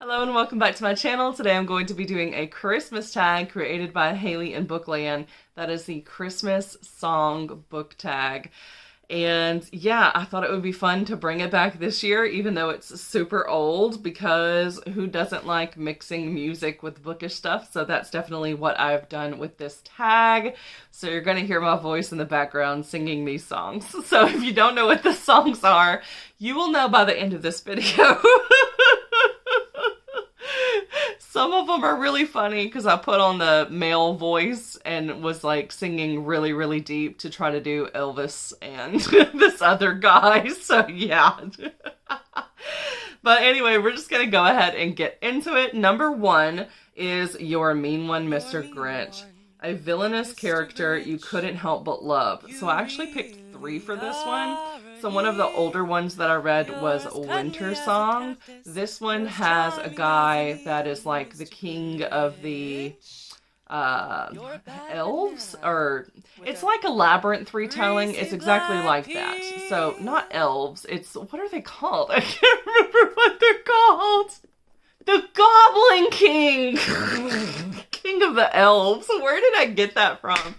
Hello and welcome back to my channel. Today I'm going to be doing a Christmas tag created by Haley in Bookland. That is the Christmas song book tag. And yeah, I thought it would be fun to bring it back this year, even though it's super old, because who doesn't like mixing music with bookish stuff? So that's definitely what I've done with this tag. So you're going to hear my voice in the background singing these songs. So if you don't know what the songs are, you will know by the end of this video. Some of them are really funny because I put on the male voice and was like singing really, really deep to try to do Elvis and this other guy. So yeah. But anyway, we're just going to go ahead and get into it. Number one is You're a Mean One, Mr. Grinch. A villainous character you couldn't help but love. So I actually picked 3 for this one. So one of the older ones that I read was Winter Song. This one has a guy that is like the king of the elves, or it's like a labyrinth retelling. It's exactly like that. So not elves, it's, what are they called? I can't remember what they're called. The Goblin King! King of the elves. Where did I get that from?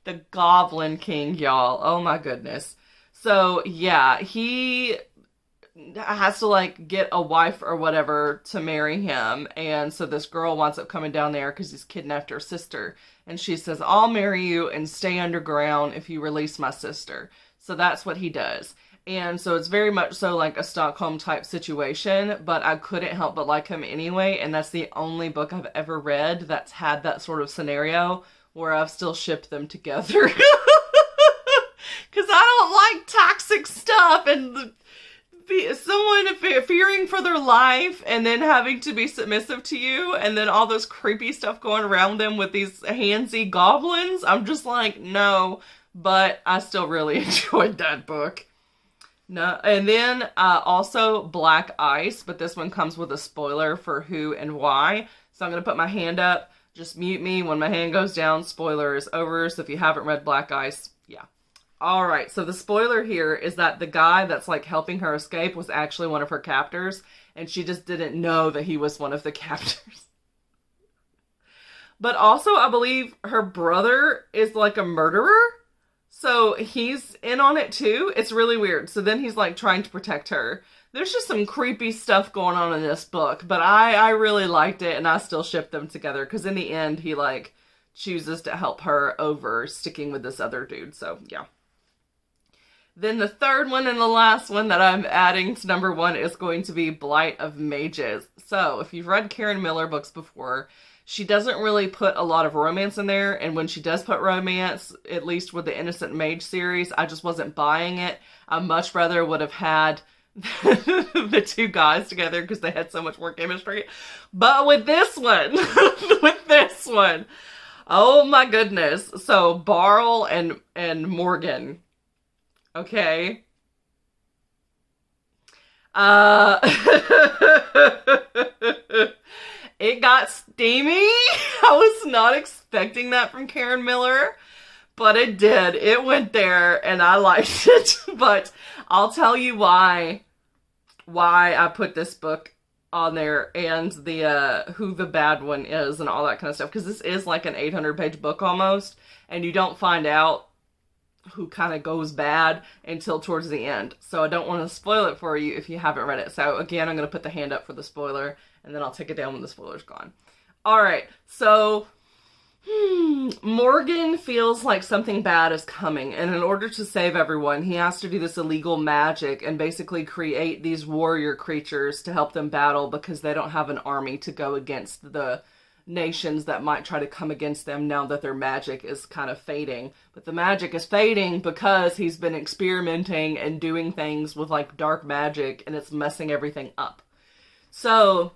The Goblin King, y'all. Oh my goodness. So yeah, he has to like get a wife or whatever to marry him. And so this girl winds up coming down there because he's kidnapped her sister. And she says, I'll marry you and stay underground if you release my sister. So that's what he does. And so it's very much so like a Stockholm type situation, but I couldn't help but like him anyway. And that's the only book I've ever read that's had that sort of scenario where I've still shipped them together. Because I don't like toxic stuff and someone fearing for their life and then having to be submissive to you and then all this creepy stuff going around them with these handsy goblins. I'm just like, no, but I still really enjoyed that book. No, and then also Black Ice, but this one comes with a spoiler for who and why. So I'm going to put my hand up. Just mute me when my hand goes down. Spoiler is over. So if you haven't read Black Ice, yeah. All right. So the spoiler here is that the guy that's like helping her escape was actually one of her captors. And she just didn't know that he was one of the captors. But also I believe her brother is like a murderer. So he's in on it too. It's really weird. So then he's like trying to protect her. There's just some creepy stuff going on in this book, but I really liked it and I still shipped them together because in the end he like chooses to help her over sticking with this other dude. So yeah. Then the third one and the last one that I'm adding to number 1 is going to be Blight of Mages. So if you've read Karen Miller books before, she doesn't really put a lot of romance in there, and when she does put romance, at least with the Innocent Mage series, I just wasn't buying it. I much rather would have had the 2 guys together because they had so much more chemistry. But with this one, oh my goodness. So Barl and Morgan, okay. It got steamy. I was not expecting that from Karen Miller, but it did. It went there and I liked it. But I'll tell you why I put this book on there and the who the bad one is and all that kind of stuff. Because this is like an 800-page book almost, and you don't find out who kind of goes bad until towards the end. So I don't want to spoil it for you if you haven't read it. So again, I'm going to put the hand up for the spoiler, and then I'll take it down when the spoiler's gone. Alright, so Morgan feels like something bad is coming, and in order to save everyone, he has to do this illegal magic and basically create these warrior creatures to help them battle because they don't have an army to go against the nations that might try to come against them now that their magic is kind of fading. But the magic is fading because he's been experimenting and doing things with like dark magic, and it's messing everything up. So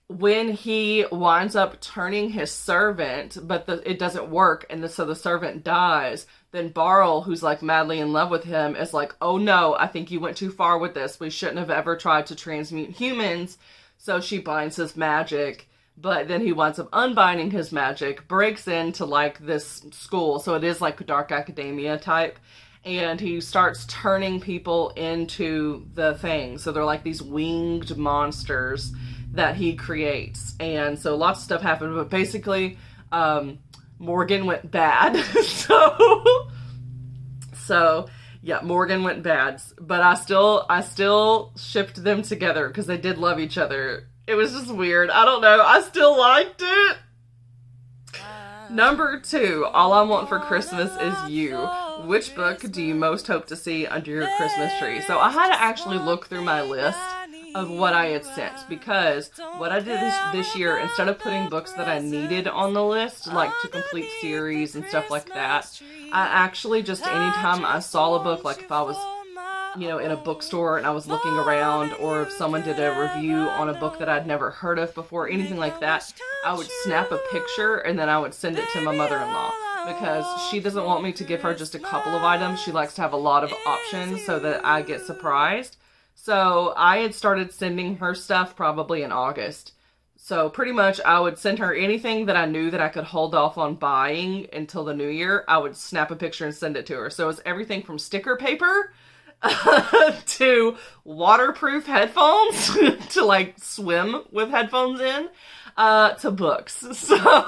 when he winds up turning his servant, but it doesn't work, and so the servant dies, then Barl, who's like madly in love with him, is like, oh no, I think you went too far with this. We shouldn't have ever tried to transmute humans. So she binds his magic, but then he winds up unbinding his magic, breaks into like this school, so it is like a dark academia type, and he starts turning people into the thing. So they're like these winged monsters that he creates. And so lots of stuff happened, but basically, Morgan went bad. So yeah, Morgan went bad, but I still shipped them together because they did love each other. It was just weird. I don't know. I still liked it. Number 2, All I Want for Christmas Is You. Which book do you most hope to see under your Christmas tree? So I had to actually look through my list of what I had sent, because what I did this year, instead of putting books that I needed on the list, like to complete series and stuff like that, I actually just, anytime I saw a book, like if I was, you know, in a bookstore and I was looking around, or if someone did a review on a book that I'd never heard of before, anything like that, I would snap a picture and then I would send it to my mother-in-law, because she doesn't want me to give her just a couple of items. She likes to have a lot of options so that I get surprised. So I had started sending her stuff probably in August. So pretty much I would send her anything that I knew that I could hold off on buying until the new year. I would snap a picture and send it to her. So it's everything from sticker paper to waterproof headphones to like swim with headphones in, to books. So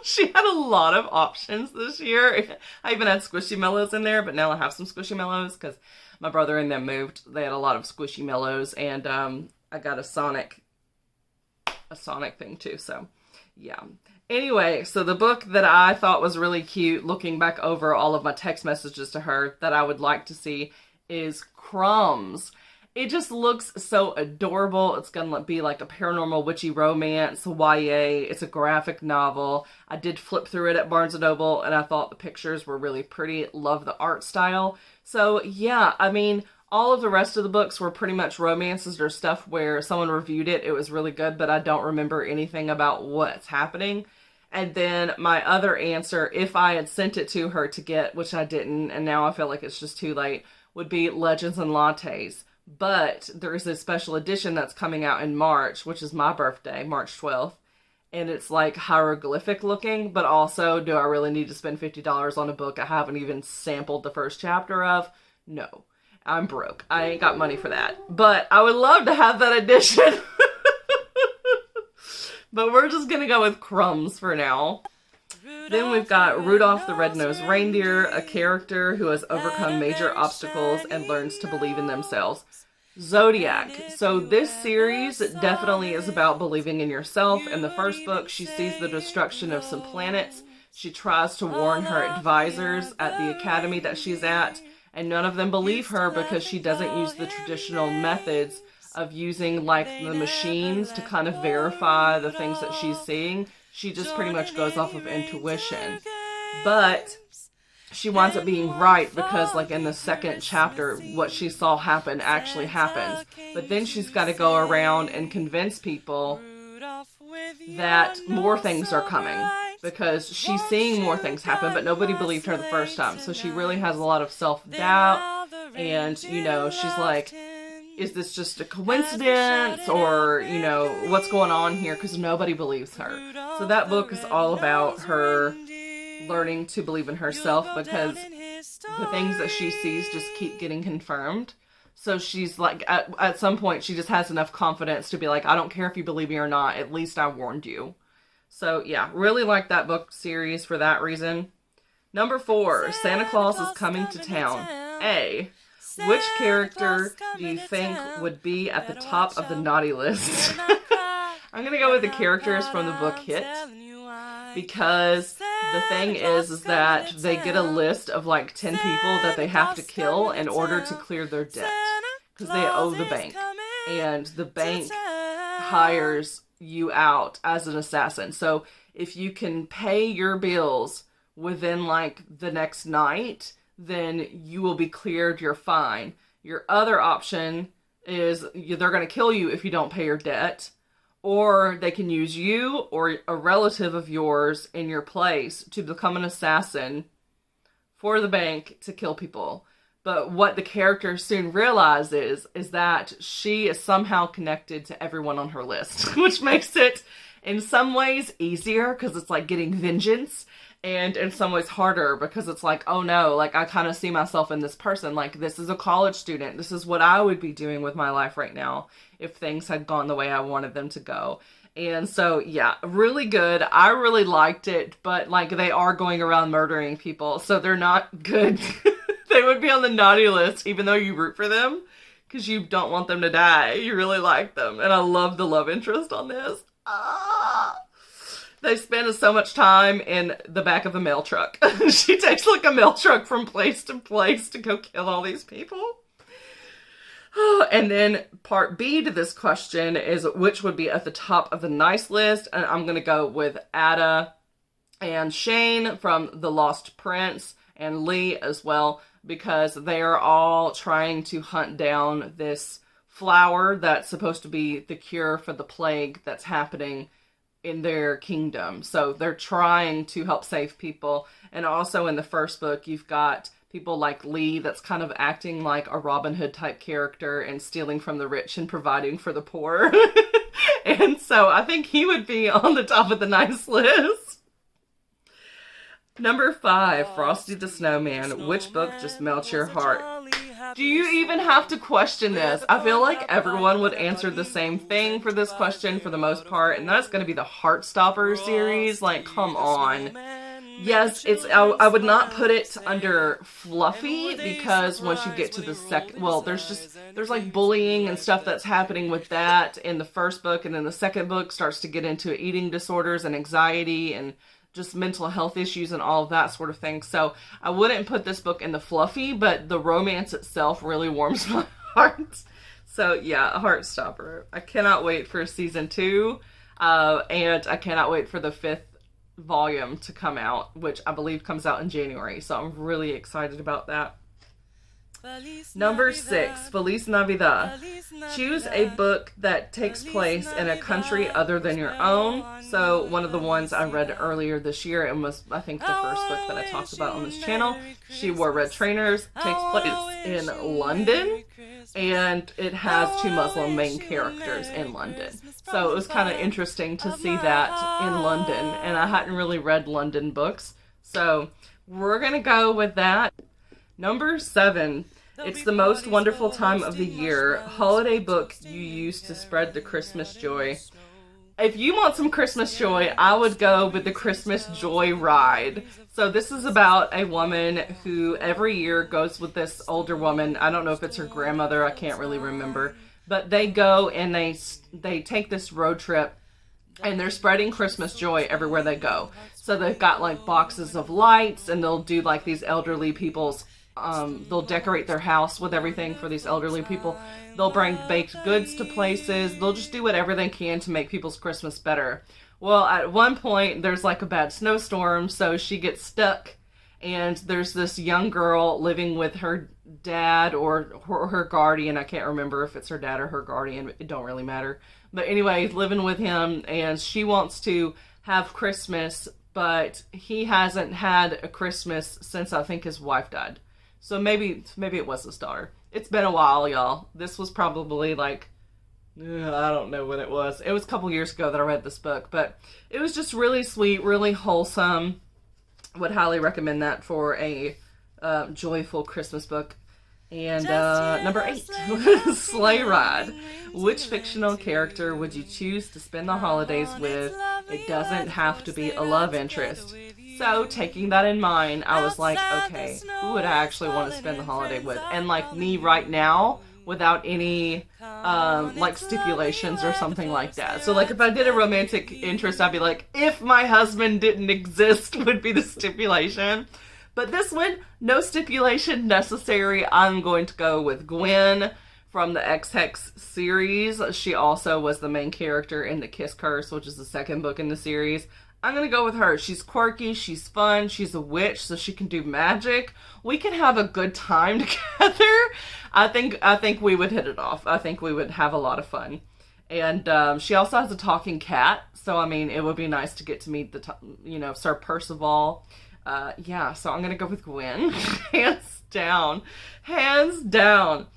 she had a lot of options this year. I even had Squishymallows in there, but now I have some Squishymallows because my brother and them moved. They had a lot of Squishymallows, and I got a Sonic thing too. So yeah. Anyway, so the book that I thought was really cute, looking back over all of my text messages to her, that I would like to see is Crumbs. It just looks so adorable. It's gonna be like a paranormal witchy romance, YA. It's a graphic novel. I did flip through it at Barnes & Noble, and I thought the pictures were really pretty. Love the art style. So yeah, I mean, all of the rest of the books were pretty much romances or stuff where someone reviewed it. It was really good, but I don't remember anything about what's happening. And then my other answer, if I had sent it to her to get, which I didn't, and now I feel like it's just too late, would be Legends and Lattes. But there's a special edition that's coming out in March, which is my birthday, March 12th. And it's like hieroglyphic looking, but also, do I really need to spend $50 on a book I haven't even sampled the first chapter of? No. I'm broke. I ain't got money for that. But I would love to have that edition. But we're just going to go with Crumbs for now. Then we've got Rudolph the Red-Nosed Reindeer, a character who has overcome major obstacles and learns to believe in themselves. Zodiac. So this series definitely is about believing in yourself. In the first book, she sees the destruction of some planets. She tries to warn her advisors at the academy that she's at, and none of them believe her because she doesn't use the traditional methods of using like the machines to kind of verify the things that she's seeing. She just pretty much goes off of intuition. But she winds up being right because, like, in the second chapter, what she saw happen actually happens. But then she's got to go around and convince people that more things are coming, because she's seeing more things happen, but nobody believed her the first time. So she really has a lot of self-doubt, and, you know, she's like, is this just a coincidence, or, you know, what's going on here? Because nobody believes her. So that book is all about her learning to believe in herself, because the things that she sees just keep getting confirmed. So she's like, at some point, she just has enough confidence to be like, I don't care if you believe me or not, at least I warned you. So yeah, really like that book series for that reason. Number 4, Santa Claus is Coming to Town. A. Which character do you think would be at the top of the naughty list? I'm going to go with the characters from the book Hit, because the thing is that they get a list of like 10 people that they have to kill in order to clear their debt, because they owe the bank, and the bank hires you out as an assassin. So if you can pay your bills within like the next night, then you will be cleared, you're fine. Your other option is they're going to kill you if you don't pay your debt, or they can use you or a relative of yours in your place to become an assassin for the bank to kill people. But what the character soon realizes is that she is somehow connected to everyone on her list, which makes it in some ways easier, because it's like getting vengeance. And in some ways harder because it's like, oh no, like I kind of see myself in this person. Like this is a college student. This is what I would be doing with my life right now if things had gone the way I wanted them to go. And so, yeah, really good. I really liked it, but like they are going around murdering people, so they're not good. They would be on the naughty list, even though you root for them because you don't want them to die. You really like them. And I love the love interest on this. They spend so much time in the back of a mail truck. She takes like a mail truck from place to place to go kill all these people. And then part B to this question is which would be at the top of the nice list. And I'm going to go with Ada and Shane from The Lost Prince and Lee as well, because they are all trying to hunt down this flower that's supposed to be the cure for the plague that's happening in their kingdom. So they're trying to help save people. And also in the first book, you've got people like Lee that's kind of acting like a Robin Hood type character and stealing from the rich and providing for the poor. And so I think he would be on the top of the nice list. Number 5, Frosty the Snowman. Which book just melts your heart? Do you even have to question this? I feel like everyone would answer the same thing for this question for the most part, and that's going to be the Heartstopper series. Like, come on. Yes, I would not put it under fluffy, because once you get to the second, well, there's like bullying and stuff that's happening with that in the first book, and then the second book starts to get into eating disorders and anxiety and just mental health issues and all of that sort of thing. So I wouldn't put this book in the fluffy, but the romance itself really warms my heart. So yeah, a Heartstopper. I cannot wait for season 2, and I cannot wait for the 5th volume to come out, which I believe comes out in January. So I'm really excited about that. Number 6, Feliz Navidad. Choose a book that takes place in a country other than your own. So one of the ones I read earlier this year, and was, I think, the first book that I talked about on this channel, She Wore Red Trainers, takes place in London, and it has 2 Muslim main characters in London. So it was kind of interesting to see that in London, and I hadn't really read London books. So we're going to go with that. Number 7, it's the most wonderful time of the year. Holiday book you use to spread the Christmas joy. If you want some Christmas joy, I would go with the Christmas Joy Ride. So this is about a woman who every year goes with this older woman. I don't know if it's her grandmother. I can't really remember. But they go and they take this road trip, and they're spreading Christmas joy everywhere they go. So they've got like boxes of lights, and they'll do like these elderly people's they'll decorate their house with everything for these elderly people. They'll bring baked goods to places. They'll just do whatever they can to make people's Christmas better. Well, at one point, there's like a bad snowstorm, so she gets stuck, and there's this young girl living with her dad or her guardian. I can't remember if it's her dad or her guardian. It don't really matter. But anyway, living with him, and she wants to have Christmas, but he hasn't had a Christmas since I think his wife died. So maybe it was his daughter. It's been a while, y'all. This was probably like, I don't know when it was. It was a couple years ago that I read this book, but it was just really sweet, really wholesome. Would highly recommend that for a joyful Christmas book. And number 8, Sleigh Ride. Which fictional character would you choose to spend the holidays with? It doesn't have to be a love interest. So, taking that in mind, I was like, okay, who would I actually want to spend the holiday with? And like me right now, without any like stipulations or something like that. So like if I did a romantic interest, I'd be like, if my husband didn't exist would be the stipulation. But this one, no stipulation necessary. I'm going to go with Gwen from the X-Hex series. She also was the main character in The Kiss Curse, which is the second book in the series. I'm going to go with her. She's quirky, she's fun, she's a witch, so she can do magic. We can have a good time together. I think we would hit it off. I think we would have a lot of fun. And she also has a talking cat, so I mean, it would be nice to get to meet Sir Percival. Yeah, so I'm going to go with Gwen. Hands down. Hands down.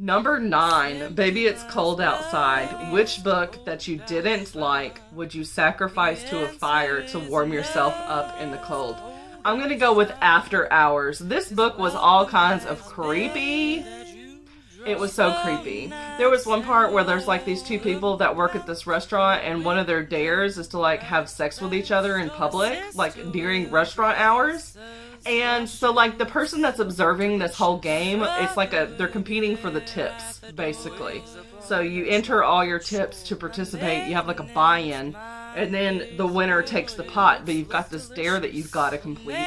Number 9, Baby It's Cold Outside. Which book that you didn't like would you sacrifice to a fire to warm yourself up in the cold? I'm going to go with After Hours. This book was all kinds of creepy. It was so creepy. There was one part where there's like these two people that work at this restaurant, and one of their dares is to like have sex with each other in public, like during restaurant hours. And so like the person that's observing this whole game, it's like they're competing for the tips, basically. So you enter all your tips to participate. You have like a buy-in, and then the winner takes the pot, but you've got this dare that you've got to complete.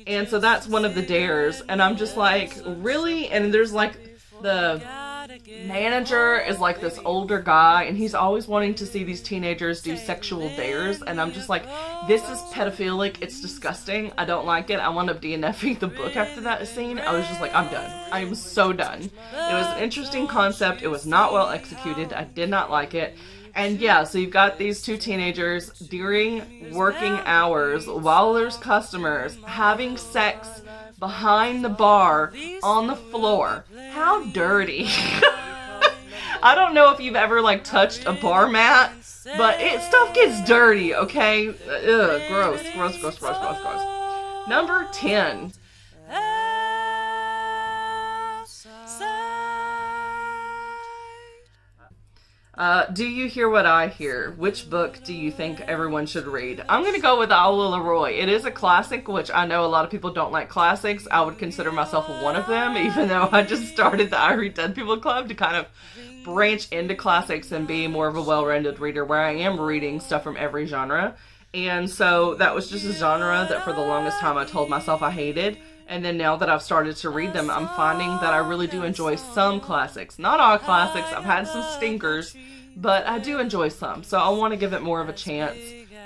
And so that's one of the dares, and I'm just like, really? And there's like the manager is like this older guy, and he's always wanting to see these teenagers do sexual dares, and I'm just like, this is pedophilic, it's disgusting, I don't like it. I wound up DNFing the book after that scene. I was just like, I'm done. I am so done. It was an interesting concept. It was not well executed. I did not like it. And yeah, so you've got these two teenagers during working hours while there's customers having sex behind the bar on the floor. How dirty. I don't know if you've ever like touched a bar mat, but stuff gets dirty, okay? Ugh, gross. Number 10. Do you hear what I hear? Which book do you think everyone should read? I'm going to go with Owl Leroy. It is a classic, which I know a lot of people don't like classics. I would consider myself one of them, even though I just started the I Read Dead People Club to kind of branch into classics and be more of a well-rounded reader, where I am reading stuff from every genre. And so that was just a genre that for the longest time I told myself I hated. And then now that I've started to read them, I'm finding that I really do enjoy some classics. Not all classics. I've had some stinkers, but I do enjoy some. So I want to give it more of a chance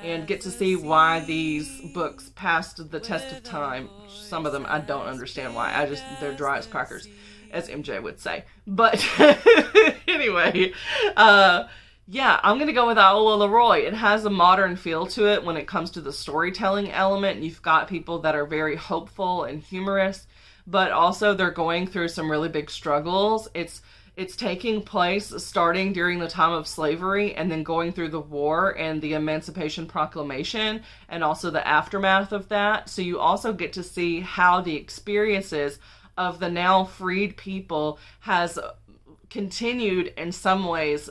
and get to see why these books passed the test of time. Some of them I don't understand why. They're dry as crackers, as MJ would say. But anyway, yeah, I'm going to go with Owl Leroy. It has a modern feel to it when it comes to the storytelling element. You've got people that are very hopeful and humorous, but also they're going through some really big struggles. It's taking place starting during the time of slavery and then going through the war and the Emancipation Proclamation and also the aftermath of that. So you also get to see how the experiences of the now freed people has continued in some ways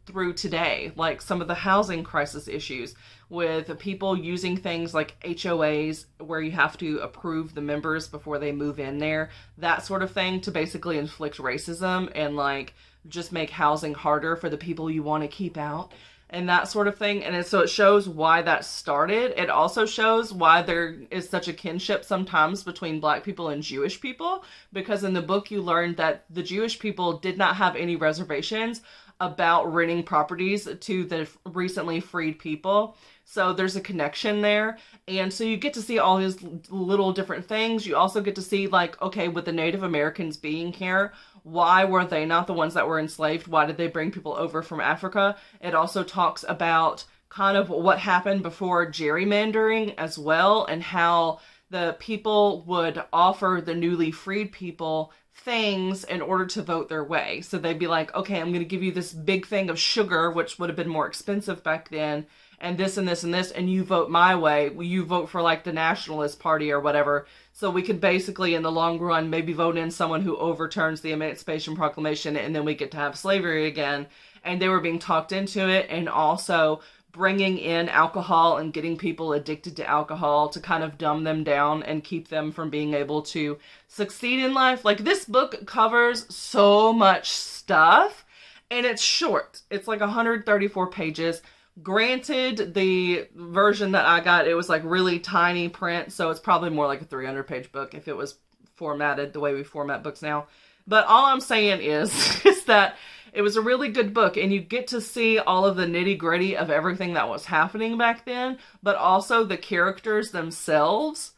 through today, like some of the housing crisis issues with people using things like HOAs where you have to approve the members before they move in there, that sort of thing, to basically inflict racism and like just make housing harder for the people you want to keep out and that sort of thing. And so it shows why that started. It also shows why there is such a kinship sometimes between Black people and Jewish people, because in the book you learned that the Jewish people did not have any reservations about renting properties to the recently freed people. So there's a connection there. And so you get to see all these little different things. You also get to see, like, okay, with the Native Americans being here, why were they not the ones that were enslaved? Why did they bring people over from Africa? It also talks about kind of what happened before gerrymandering as well, and how the people would offer the newly freed people things in order to vote their way. So they'd be like, okay, I'm going to give you this big thing of sugar, which would have been more expensive back then, and this and this and this, and you vote my way. You vote for like the Nationalist Party or whatever. So we could basically, in the long run, maybe vote in someone who overturns the Emancipation Proclamation, and then we get to have slavery again. And they were being talked into it, and also bringing in alcohol and getting people addicted to alcohol to kind of dumb them down and keep them from being able to succeed in life. Like, this book covers so much stuff, and it's short. It's like 134 pages. Granted, the version that I got, it was like really tiny print, so it's probably more like a 300-page book if it was formatted the way we format books now. But all I'm saying is that it was a really good book, and you get to see all of the nitty-gritty of everything that was happening back then, but also the characters themselves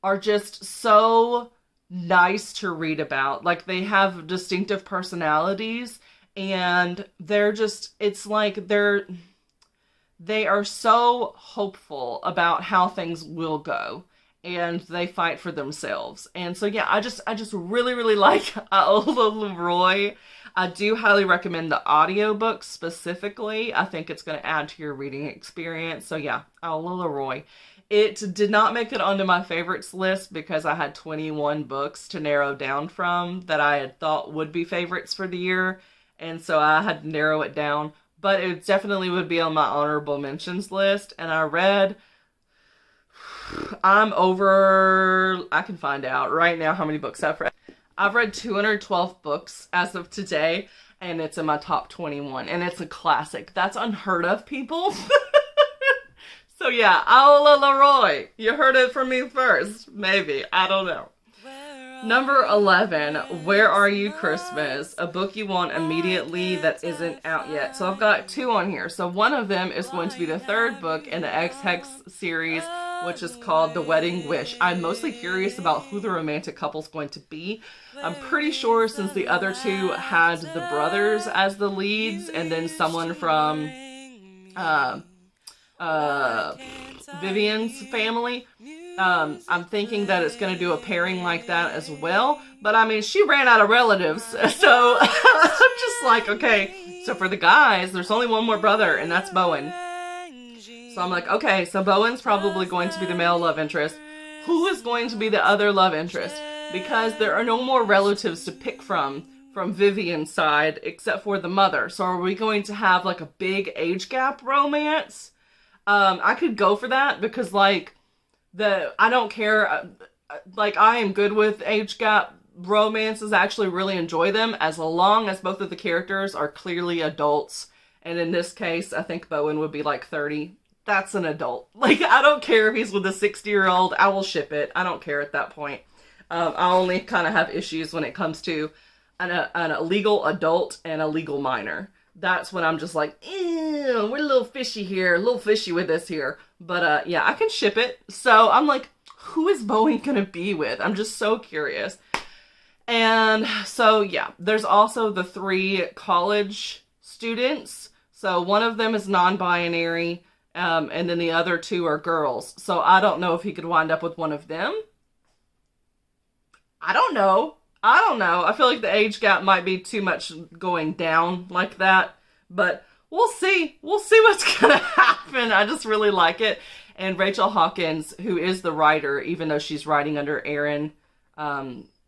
are just so nice to read about. Like, they have distinctive personalities, and they're just, it's like they are so hopeful about how things will go, and they fight for themselves. And so, yeah, I just really, really like Ola Leroy. I do highly recommend the audiobook specifically. I think it's going to add to your reading experience. So yeah, Owl Leroy. It did not make it onto my favorites list because I had 21 books to narrow down from that I had thought would be favorites for the year. And so I had to narrow it down. But it definitely would be on my honorable mentions list. And I read... I can find out right now how many books I've read. I've read 212 books as of today, and it's in my top 21, and it's a classic. That's unheard of, people. So yeah, Owl Leroy. You heard it from me first. Maybe. I don't know. Number 11, Where Are You Christmas? A book you want immediately that isn't out yet. So I've got 2 on here. So one of them is going to be the 3rd book in the X-Hex series, which is called The Wedding Wish. I'm mostly curious about who the romantic couple's going to be. I'm pretty sure since the other 2 had the brothers as the leads, and then someone from Vivian's family. I'm thinking that it's going to do a pairing like that as well. But I mean, she ran out of relatives. So I'm just like, okay. So for the guys, there's only one more brother, and that's Bowen. So I'm like, okay, so Bowen's probably going to be the male love interest. Who is going to be the other love interest? Because there are no more relatives to pick from Vivian's side except for the mother. So are we going to have like a big age gap romance? I could go for that because like I don't care. Like I am good with age gap romances. I actually really enjoy them as long as both of the characters are clearly adults. And in this case, I think Bowen would be like 30. That's an adult. Like, I don't care if he's with a 60-year-old. I will ship it. I don't care at that point. I only kind of have issues when it comes to an illegal adult and a legal minor. That's when I'm just like, ew, we're a little fishy here. A little fishy with this here. But, yeah, I can ship it. So I'm like, who is Bowen going to be with? I'm just so curious. And so, yeah, there's also the 3 college students. So one of them is non-binary. And then the other 2 are girls. So I don't know if he could wind up with one of them. I don't know. I feel like the age gap might be too much going down like that. But we'll see. We'll see what's going to happen. I just really like it. And Rachel Hawkins, who is the writer, even though she's writing under Aaron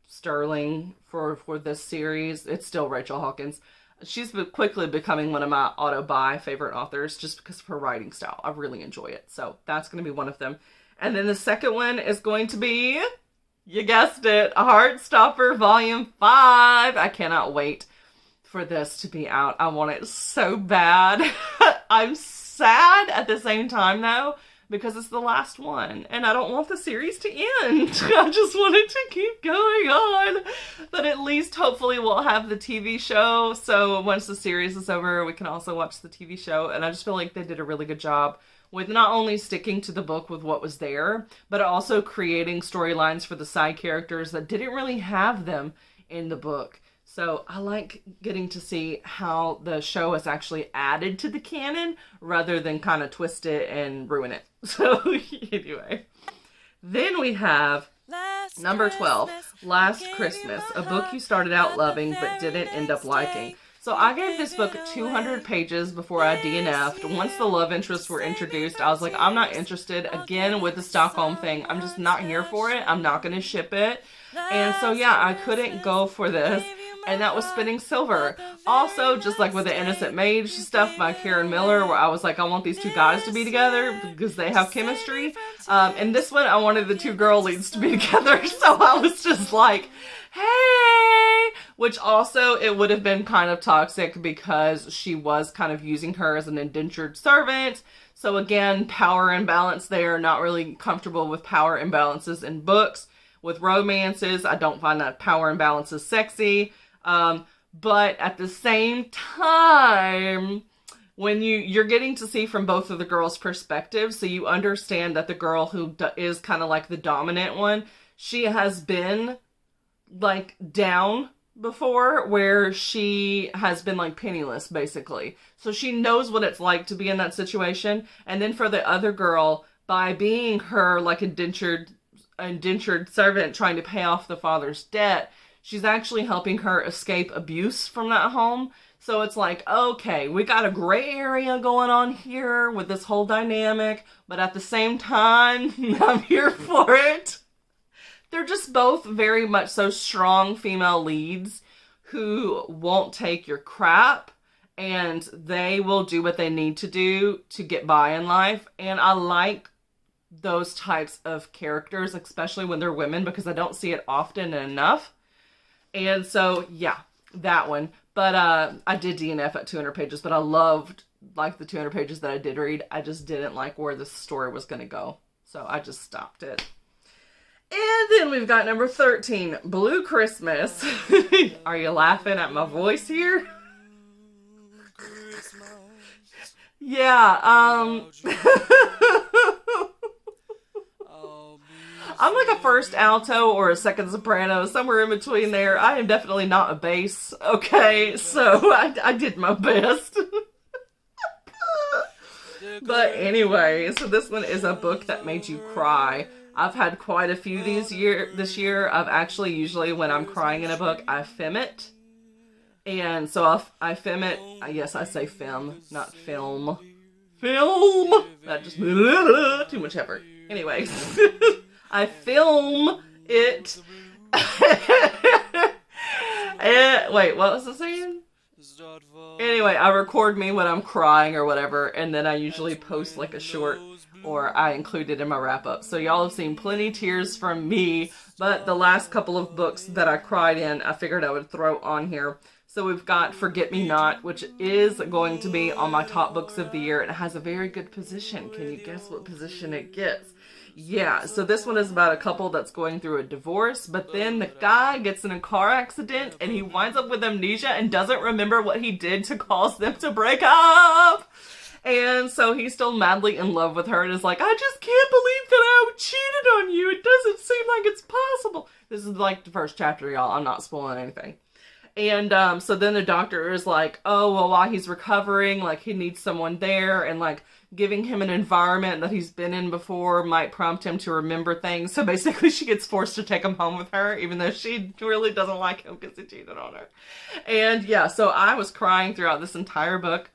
Sterling for this series, it's still Rachel Hawkins. She's quickly becoming one of my auto-buy favorite authors just because of her writing style. I really enjoy it. So that's going to be one of them. And then the second one is going to be, you guessed it, Heartstopper Volume 5. I cannot wait for this to be out. I want it so bad. I'm sad at the same time, though, because it's the last one, and I don't want the series to end. I just want it to keep going on. But at least, hopefully, we'll have the TV show, so once the series is over, we can also watch the TV show, and I just feel like they did a really good job with not only sticking to the book with what was there, but also creating storylines for the side characters that didn't really have them in the book. So I like getting to see how the show is actually added to the canon rather than kind of twist it and ruin it. So anyway, then we have number 12, Last Christmas, a book you started out loving but didn't end up liking. So I gave this book 200 pages before I DNF'd. Once the love interests were introduced, I was like, I'm not interested. Again, with the Stockholm thing, I'm just not here for it. I'm not going to ship it. And so, yeah, I couldn't go for this. And that was Spinning Silver. Also, just like with the Innocent Mage stuff by Karen Miller, where I was like, I want these 2 guys to be together because they have chemistry. And this one, I wanted the 2 girl leads to be together. So I was just like, hey! Which also, it would have been kind of toxic because she was kind of using her as an indentured servant. So again, power imbalance there. Not really comfortable with power imbalances in books. With romances, I don't find that power imbalance is sexy. But at the same time, when you're getting to see from both of the girls' perspectives, so you understand that the girl who is kind of like the dominant one, she has been like down before, where she has been like penniless basically. So she knows what it's like to be in that situation. And then for the other girl, by being her like indentured servant trying to pay off the father's debt, she's actually helping her escape abuse from that home. So it's like, okay, we got a gray area going on here with this whole dynamic, but at the same time, I'm here for it. They're just both very much so strong female leads who won't take your crap, and they will do what they need to do to get by in life. And I like those types of characters, especially when they're women, because I don't see it often enough. And so, yeah, that one. But I did DNF at 200 pages, but I loved, like, the 200 pages that I did read. I just didn't like where the story was going to go. So I just stopped it. And then we've got number 13, Blue Christmas. Are you laughing at my voice here? Yeah, I'm like a first alto or a second soprano, somewhere in between there. I am definitely not a bass, okay? So I did my best. But anyway, so this one is a book that made you cry. I've had quite a few this year. I've actually, usually when I'm crying in a book, I film it. And so I film it. Yes, I say film, not film. Film! That just too much effort. Anyways, I film it. And, wait, what was I saying? Anyway, I record me when I'm crying or whatever, and then I usually post like a short, or I include it in my wrap-up. So y'all have seen plenty of tears from me, but the last couple of books that I cried in, I figured I would throw on here. So we've got Forget Me Not, which is going to be on my top books of the year, and it has a very good position. Can you guess what position it gets? Yeah, so this one is about a couple that's going through a divorce, but then the guy gets in a car accident and he winds up with amnesia and doesn't remember what he did to cause them to break up. And so he's still madly in love with her and is like, I just can't believe that I cheated on you. It doesn't seem like it's possible. This is like the first chapter, y'all. I'm not spoiling anything. And so then the doctor is like, oh, well, while he's recovering, like, he needs someone there, and like giving him an environment that he's been in before might prompt him to remember things. So basically she gets forced to take him home with her, even though she really doesn't like him because he cheated on her. And yeah, so I was crying throughout this entire book.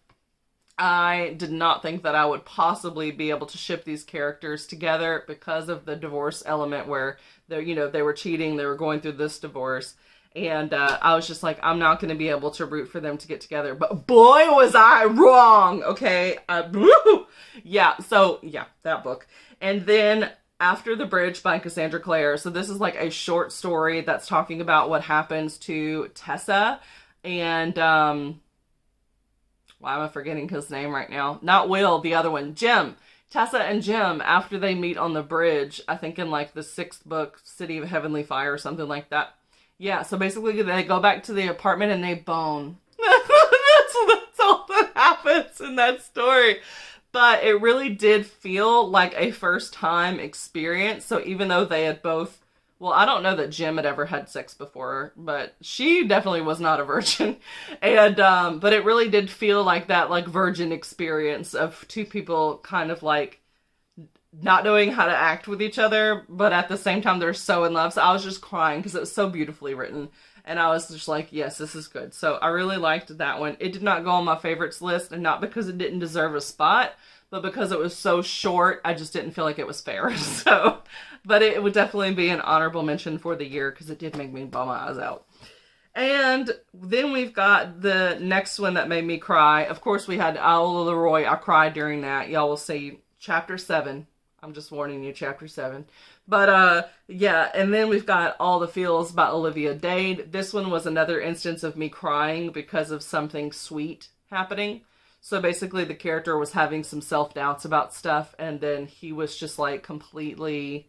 I did not think that I would possibly be able to ship these characters together because of the divorce element where they were cheating, they were going through this divorce. And I was just like, I'm not going to be able to root for them to get together. But boy, was I wrong. Okay. Yeah. So yeah, that book. And then After the Bridge by Cassandra Clare. So this is like a short story that's talking about what happens to Tessa and, why am I forgetting his name right now? Not Will, the other one, Jim. Tessa and Jim, after they meet on the bridge, I think in like the 6th book, City of Heavenly Fire or something like that. Yeah, so basically they go back to the apartment and they bone. That's all that happens in that story. But it really did feel like a first time experience. So even though they had both, well, I don't know that Jim had ever had sex before, but she definitely was not a virgin. And, but it really did feel like that, like, virgin experience of two people kind of like not knowing how to act with each other, but at the same time they're so in love. So I was just crying because it was so beautifully written, and I was just like, yes, this is good. So I really liked that one. It did not go on my favorites list, and not because it didn't deserve a spot, but because it was so short, I just didn't feel like it was fair. So, but it would definitely be an honorable mention for the year because it did make me bawl my eyes out. And then we've got the next one that made me cry. Of course, we had Owl Leroy. I cried during that. Y'all will see chapter 7. I'm just warning you, chapter 7. But, yeah, and then we've got All the Feels by Olivia Dade. This one was another instance of me crying because of something sweet happening. So basically the character was having some self-doubts about stuff, and then he was just like completely...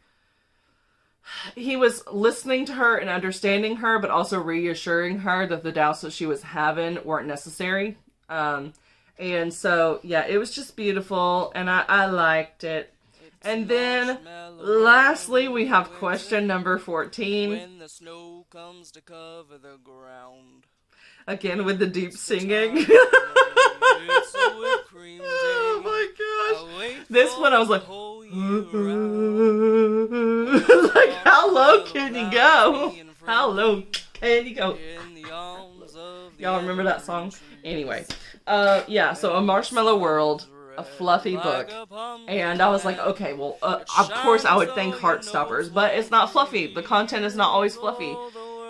He was listening to her and understanding her, but also reassuring her that the doubts that she was having weren't necessary. And so, yeah, it was just beautiful, and I liked it. And then, lastly, we have question number 14. When the snow comes to cover the ground. Again, with the deep singing. Oh my gosh. This one, I was like, like, how low can you go? How low And you go, y'all remember that song? Anyway, yeah, so A Marshmallow World, a fluffy book. And I was like, okay, well, of course I would think Heartstoppers, but it's not fluffy. The content is not always fluffy.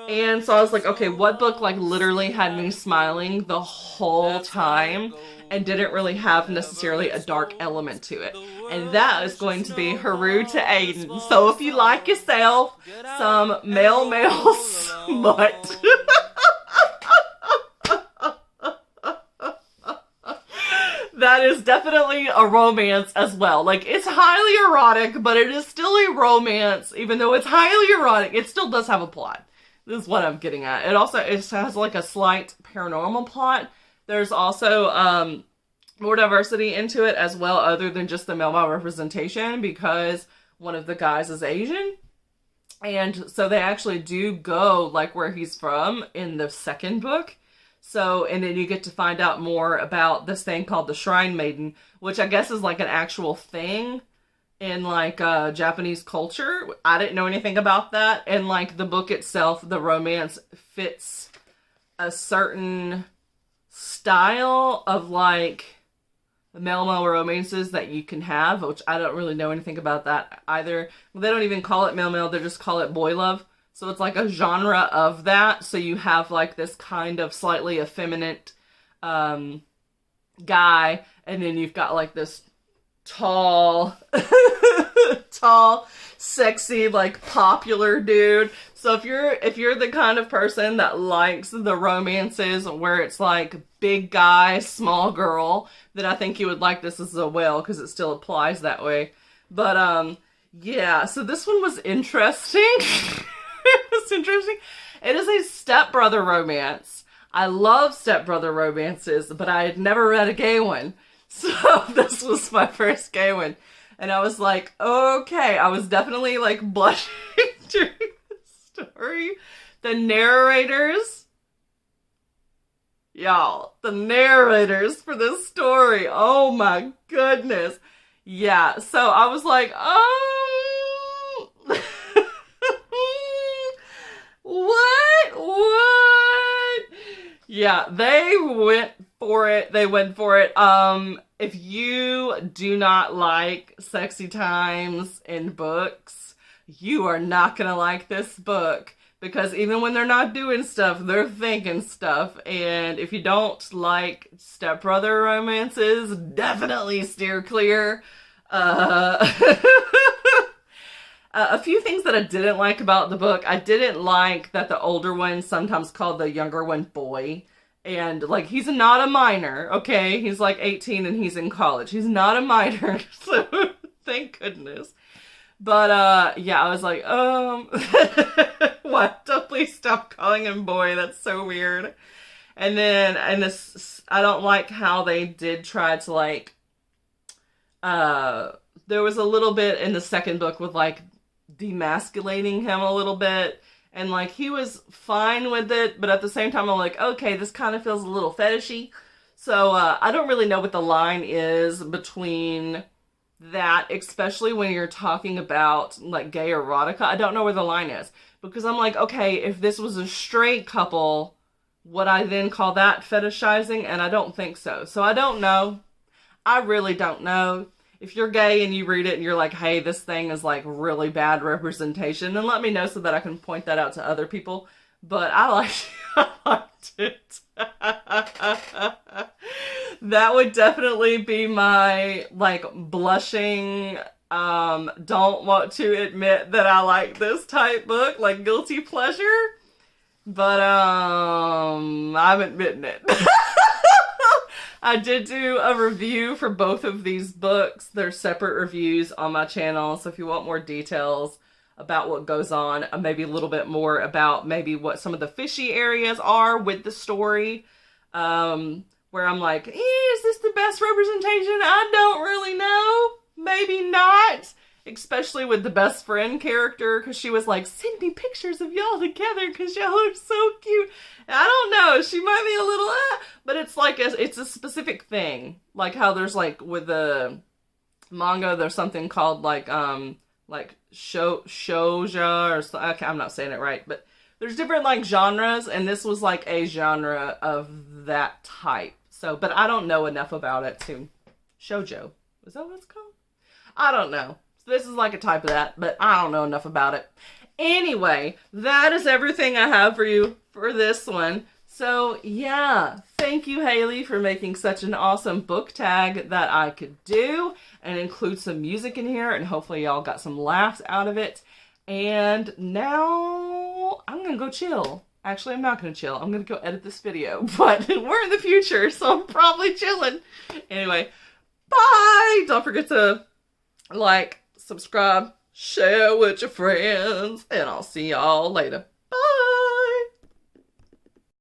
And so I was like, okay, what book like literally had me smiling the whole time and didn't really have necessarily a dark element to it? And that is going to be Haru to Aiden. So if you like yourself some male smut. That is definitely a romance as well. Like, it's highly erotic, but it is still a romance. Even though it's highly erotic, it still does have a plot. This is what I'm getting at. It has like a slight paranormal plot. There's also more diversity into it as well, other than just the male representation, because one of the guys is Asian. And so they actually do go like where he's from in the second book. So, and then you get to find out more about this thing called the Shrine Maiden, which I guess is like an actual thing in like Japanese culture. I didn't know anything about that. And like the book itself, the romance fits a certain style of like male romances that you can have, which I don't really know anything about that either. They don't even call it male, they just call it boy love. So it's like a genre of that. So you have like this kind of slightly effeminate guy, and then you've got like this tall, sexy, like popular dude. So if you're the kind of person that likes the romances where it's like big guy, small girl, then I think you would like this as well, because it still applies that way. But yeah, so this one was interesting. It's interesting. It is a stepbrother romance. I love stepbrother romances, but I had never read a gay one. So this was my first gay one. And I was like, okay. I was definitely like blushing during the story. The narrators for this story. Oh my goodness. Yeah. So I was like, oh. What? Yeah, they went for it. If you do not like sexy times in books, you are not gonna like this book, because even when they're not doing stuff, they're thinking stuff. And if you don't like stepbrother romances, definitely steer clear. A few things that I didn't like about the book. I didn't like that the older one sometimes called the younger one boy. And, like, he's not a minor, okay? He's, like, 18 and he's in college. He's not a minor, so thank goodness. But, yeah, I was like, what? Please stop calling him boy. That's so weird. And then, I don't like how they did try to, like, there was a little bit in the second book with, like, demasculating him a little bit, and like he was fine with it, but at the same time I'm like, okay, this kind of feels a little fetishy. So I don't really know what the line is between that, especially when you're talking about like gay erotica. I don't know where the line is, because I'm like, okay, if this was a straight couple, would I then call that fetishizing? And I don't think so. So I don't know. I really don't know. If you're gay and you read it and you're like, hey, this thing is like really bad representation, then let me know so that I can point that out to other people. But I liked it. That would definitely be my like blushing, don't want to admit that I like this type book, like guilty pleasure. But I'm admitting it. I did do a review for both of these books. They're separate reviews on my channel, so if you want more details about what goes on, maybe a little bit more about maybe what some of the fishy areas are with the story, where I'm like, is this the best representation? I don't really know. Maybe not. Especially with the best friend character, because she was like, send me pictures of y'all together because y'all are so cute. I don't know, she might be a little, but it's like, it's a specific thing. Like how there's like, with the manga, there's something called like shouja, or okay, I'm not saying it right, but There's different like genres, and this was like a genre of that type. So, but I don't know enough about it to shoujo. Is that what it's called? I don't know. So this is like a type of that, but I don't know enough about it. Anyway, that is everything I have for you for this one. So yeah, thank you, Haley, for making such an awesome book tag that I could do and include some music in here, and hopefully y'all got some laughs out of it. And now I'm gonna go chill. Actually, I'm not gonna chill. I'm gonna go edit this video, but we're in the future, so I'm probably chilling. Anyway, bye! Don't forget to like, subscribe, share with your friends, and I'll see y'all later.